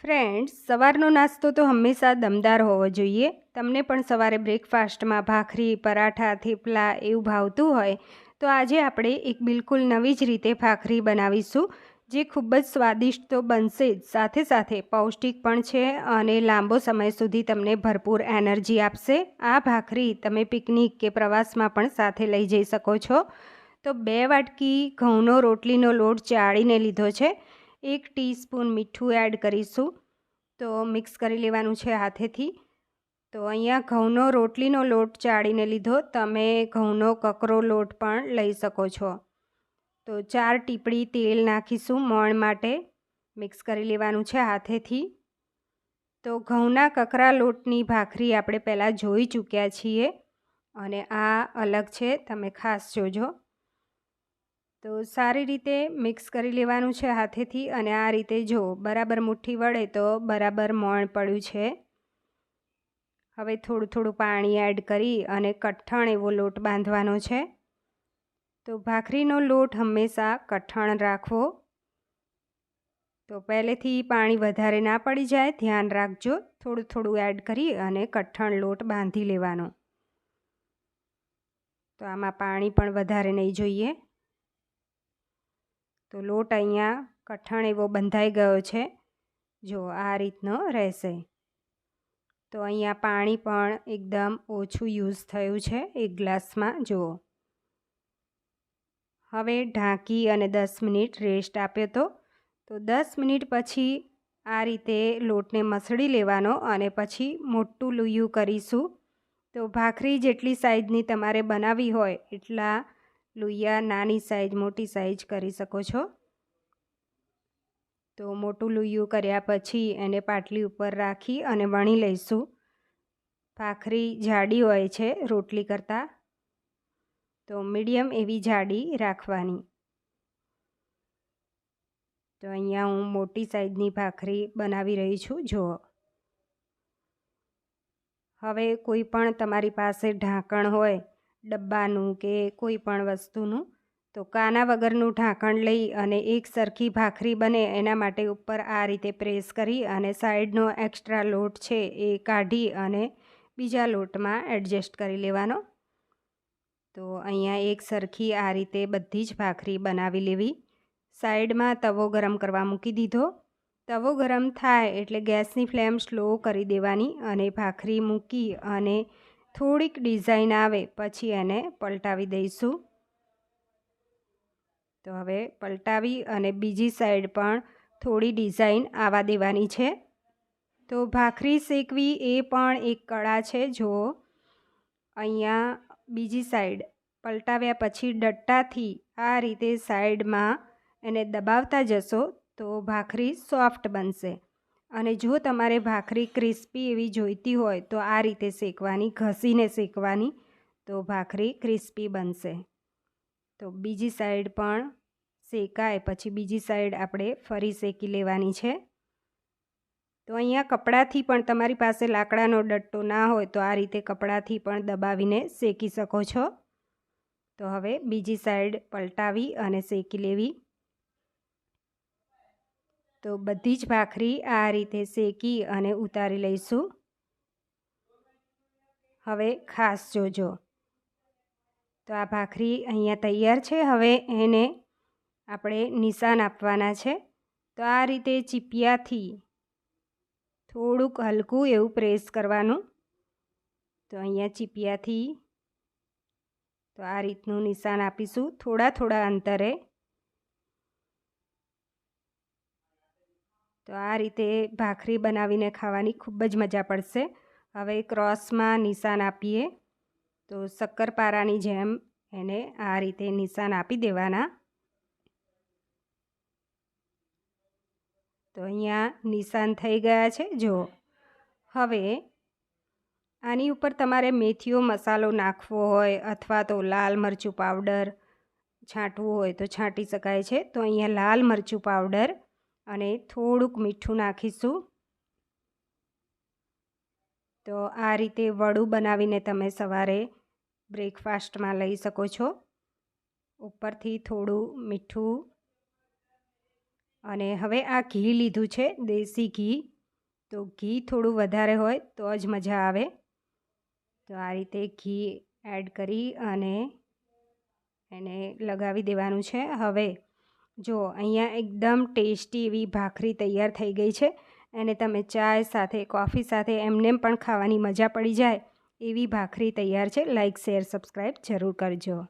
Friends, સવારનો નાસ્તો તો હંમેશા દમદાર હોવો જોઈએ. તમને પણ સવારે બ્રેકફાસ્ટમાં ભાખરી, પરાઠા, થેપલા એવું ભાવતું હોય તો આજે આપણે એક બિલકુલ નવી જ રીતે ભાખરી બનાવીશું, જે ખૂબ જ સ્વાદિષ્ટ તો બનશે જ, સાથે સાથે પૌષ્ટિક પણ છે અને લાંબો સમય સુધી તમને ભરપૂર એનર્જી આપશે. આ ભાખરી તમે પિકનિક કે પ્રવાસમાં પણ સાથે લઈ જઈ શકો છો. તો 2 વાટકી ઘઉંનો રોટલીનો લોટ ચાળીને લીધો છે. 1 ટીસ્પૂન મીઠું એડ કરીશું. તો મિક્સ કરી લેવાનું છે હાથેથી. તો અહીંયા ઘઉંનો રોટલીનો લોટ ચાળીને લીધો. તમે ઘઉંનો કકરો લોટ પણ લઈ શકો છો. તો 4 ટીપડી તેલ નાખીશું મોણ માટે. મિક્સ કરી લેવાનું છે હાથેથી. તો ઘઉંના કકરા લોટની ભાખરી આપણે પહેલાં જોઈ ચૂક્યા છીએ અને આ અલગ છે, તમે ખાસ જોજો. તો સારી રીતે મિક્સ કરી લેવાનું છે હાથેથી અને આ રીતે જો બરાબર મુઠ્ઠી વળે તો બરાબર મોણ પડ્યું છે. હવે થોડું થોડું પાણી એડ કરી અને કઠણ એવો લોટ બાંધવાનો છે. તો ભાખરીનો લોટ હંમેશા કઠણ રાખવો. તો પહેલેથી પાણી વધારે ના પડી જાય, ધ્યાન રાખજો. થોડું થોડું એડ કરી અને કઠણ લોટ બાંધી લેવાનો. તો આમાં પાણી પણ વધારે નહીં જોઈએ. તો લોટ અહીંયા કઠણ એવો બંધાઈ ગયો છે. જો આ રીતનો રહેશે. તો અહીંયા પાણી પણ એકદમ ઓછું યુઝ થયું છે 1 ગ્લાસમાં. જુઓ, હવે ઢાંકી અને 10 મિનિટ રેસ્ટ આપ્યો હતો. તો 10 મિનિટ પછી આ રીતે લોટને મસળી લેવાનો અને પછી મોટું લુયું કરીશું. તો ભાખરી જેટલી સાઈઝની તમારે બનાવવી હોય એટલા લુયા નાની સાઈઝ, મોટી સાઈઝ કરી શકો છો. તો મોટું લુયું કર્યા પછી એને પાટલી ઉપર રાખી અને વણી લઈશું. ભાખરી જાડી હોય છે રોટલી કરતાં, તો મીડિયમ એવી જાડી રાખવાની. તો અહીંયા હું મોટી સાઈઝની ભાખરી બનાવી રહી છું. જુઓ, હવે કોઈ પણ તમારી પાસે ઢાંકણ હોય ડબ્બાનું કે કોઈ પણ વસ્તુનું, તો કાના વગરનું ઢાંકણ લઈ અને એક સરખી ભાખરી બને એના માટે ઉપર આ રીતે પ્રેસ કરી અને સાઈડનો એક્સ્ટ્રા લોટ છે એ કાઢી અને બીજા લોટમાં એડજસ્ટ કરી લેવાનો. તો અહીંયા એક સરખી આ રીતે બધી જ ભાખરી બનાવી લેવી. સાઈડમાં તવો ગરમ કરવા મૂકી દીધો. તવો ગરમ થાય એટલે ગેસની ફ્લેમ સ્લો કરી દેવાની અને ભાખરી મૂકી અને થોડીક ડિઝાઇન આવે પછી એને પલટાવી દઈશું. તો હવે પલટાવી અને બીજી સાઈડ પણ થોડી ડિઝાઇન આવવા દેવાની છે. તો ભાખરી શેકવી એ પણ એક કળા છે. જુઓ, અહીંયા બીજી સાઈડ પલટાવ્યા પછી ડટ્ટાથી આ રીતે સાઈડમાં એને દબાવતા જશો તો ભાખરી સોફ્ટ બનશે. અને જો તમારે ભાખરી ક્રિસ્પી એવી જોઈતી હોય તો આ રીતે શેકવાની, ઘસીને શેકવાની, તો ભાખરી ક્રિસ્પી બનશે. તો બીજી સાઈડ પણ શેકાય પછી બીજી સાઈડ આપણે ફરી શેકી લેવાની છે. તો અહીંયા કપડાથી પણ, તમારી પાસે લાકડાનો ડટ્ટો ના હોય તો આ રીતે કપડાથી પણ દબાવીને શેકી શકો છો. તો હવે બીજી સાઈડ પલટાવી અને શેકી લેવી. તો બધી જ ભાખરી આ રીતે શેકી અને ઉતારી લઈશું. હવે ખાસ જોજો, તો આ ભાખરી અહીંયા તૈયાર છે. હવે એને આપણે નિશાન આપવાના છે. તો આ રીતે ચીપિયાથી થોડુંક હલકું એવું પ્રેસ કરવાનું. તો અહીંયા ચીપિયાથી તો આ રીતનું નિશાન આપીશું થોડા થોડા અંતરે. તો આ રીતે ભાખરી બનાવીને ખાવાની ખૂબ જ મજા પડશે. હવે ક્રોસમાં નિશાન આપીએ. તો શક્કરપારાની જેમ એને આ રીતે નિશાન આપી દેવાના. તો અહીંયા નિશાન થઈ ગયા છે. જુઓ, હવે આની ઉપર તમારે મેથીઓ મસાલો નાખવો હોય અથવા તો લાલ મરચું પાવડર છાંટવું હોય તો છાંટી શકાય છે. તો અહીંયા લાલ મરચું પાવડર અને થોડુંક મીઠું નાખીશું. તો આ રીતે વડું બનાવીને તમે સવારે બ્રેકફાસ્ટમાં લઈ શકો છો. ઉપરથી થોડું મીઠું અને હવે આ ઘી લીધું છે, દેશી ઘી. તો ઘી થોડું વધારે હોય તો જ મજા આવે. તો આ રીતે ઘી એડ કરી અને એને લગાવી દેવાનું છે. હવે જો અહીંયા એકદમ ટેસ્ટી એવી ભાખરી તૈયાર થઈ ગઈ છે. અને તમે ચાય સાથે, કોફી સાથે એમને પણ ખાવાની મજા પડી જાય એવી ભાખરી તૈયાર છે. લાઇક, શેર, સબસ્ક્રાઈબ જરૂર કરજો.